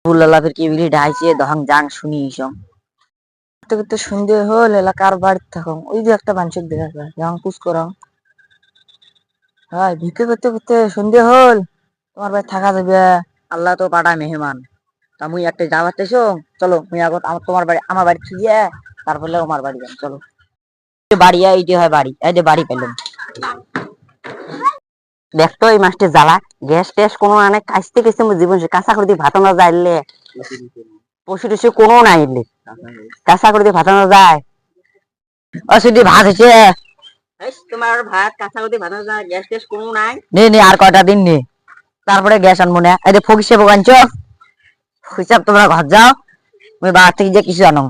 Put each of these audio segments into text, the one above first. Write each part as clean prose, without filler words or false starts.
ফুলালা ফির কি বিলি ঢাইছে দহং জাং শুনি ইসম তো তো সন্ধে হল এলাকার বাড়ি থাকুম ওই যে একটা বাঞ্চক দেখা যায় যখন পুষ করং হয় ভিতে করতে করতে সন্ধে হল তোমার বাড়ি থাকা যাবে আল্লাহ তো পাড়া মেহমান তা মুই একটা যাওয়ার তেছো চলো মুই আগত তোমার বাড়ি আমার বাড়ি গিয়ে তারপরে আমার বাড়ি যাম চলো বাড়ি এই যে হয় বাড়ি এই যে বাড়ি পেলাম দেখতো এই মাসটি জ্বালা গ্যাস ট্যাস কোনো মানে কাছতে গেছে জীবন কাঁচা করে দিয়ে ভাত না যাইলে পশু টসু কোনো নাই কাঁচা করে দিয়ে ভাত না যায় অসুধি ভাত হয়েছে তোমার ভাত কাঁচা করে ভাত না যায় গ্যাস ট্যাস কোনো নাই নে আর কয়টা দিন নে তারপরে গ্যাস আনবো না এই যে ফকির সেবক আনছো হিসাব তোমরা ঘর যাও তুমি বাড়ি থেকে যে কিছু আনো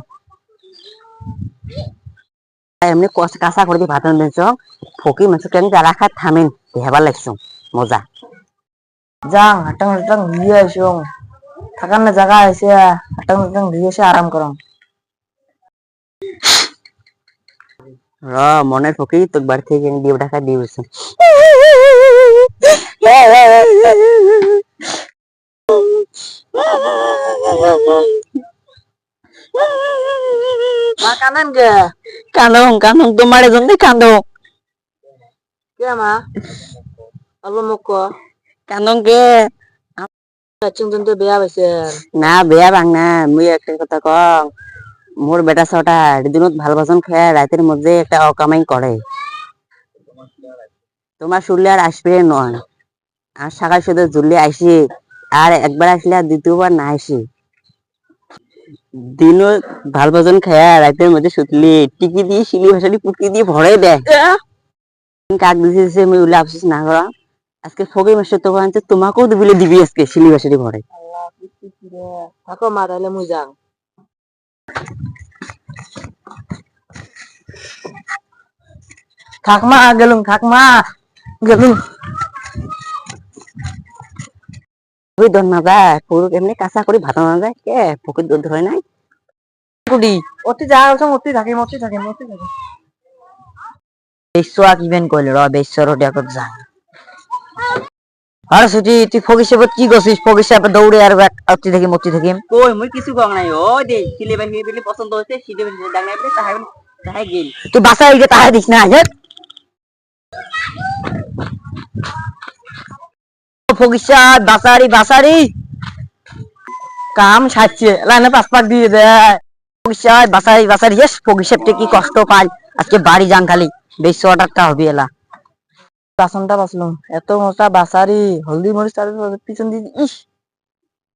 এমনি কাঁচা করে দিয়ে ভাত আনছ ফকির মাংস কেন যারা খায় থামেন হেবার লাগছো মজা যাং হাটাং হাটাং দিয়ে আসো থাকার না জায়গা আছে হাটাং হাটাং দিয়ে এসে আরাম করো মনের ফকির তোর বাড়ি থেকে দিয়ে টাকা দিয়ে বসে কানন গে কানন তোমার জন্য কান্দো কে মা অল্প মুখ কানন গে বেয়া হয়েছে না বেয়া ভাঙ না মুই একটা কথা কম মোর বেটা ছটা দিনত ভাল ভজন খায় রাতের মধ্যে একটা অকামাই করে তোমার শুনলে আর আসবে নয় আর সকাল শুধু জুড়লে আসি আর একবার আসলে আর দ্বিতীয়বার না আসি দিনও ভাল ভজন খায় রাতের মধ্যে শুতলি টিকি দিয়ে শিলি ভাষাটি পুটকি দিয়ে ভরে দেয় কাক দিছে মুই উল্লে আফসোস না করা আজকে ফকির মাসে তো আনছে তোমাকেও দিবিলে দিবি আজকে শিলি ভাষাটি ভরে থাকো মা তাহলে মুই যাও থাকমা গেলুম ওই দর না যায় পুরো এমনি কাঁচা করে ভাত না যায় কে ফকির দর ধরে নাই কুড়ি অতি যা আছে অতি থাকে বেশা কিবেন কইল র বেশর ওটা যা আর সুজি তুই ফকির সাহেব কি গছিস ফকির সাহেব দৌড়ে আর অতি থেকে মতি থেকে কই মুই কিছু কম নাই ও দে সিলে বাহি দিলে পছন্দ হইছে সিলে বাহি দাগ নাই তাহাই গেল তুই বাসা হইগে তাহাই দিস না হে ফকির সাহেব বাসারি কাম সাচ্ছে লাইনে পাসপাক দিয়ে দেয় ফকির সাহেব বাসারি ইয়েস ফকির সাহেব কি কষ্ট পায় আজকে বাড়ি যান খালি 200 টাকা হবে এলা বাসনটা বাসলাম এত মোটা বাসারি হলদি মরিচ তার পিছন দিয়ে ইস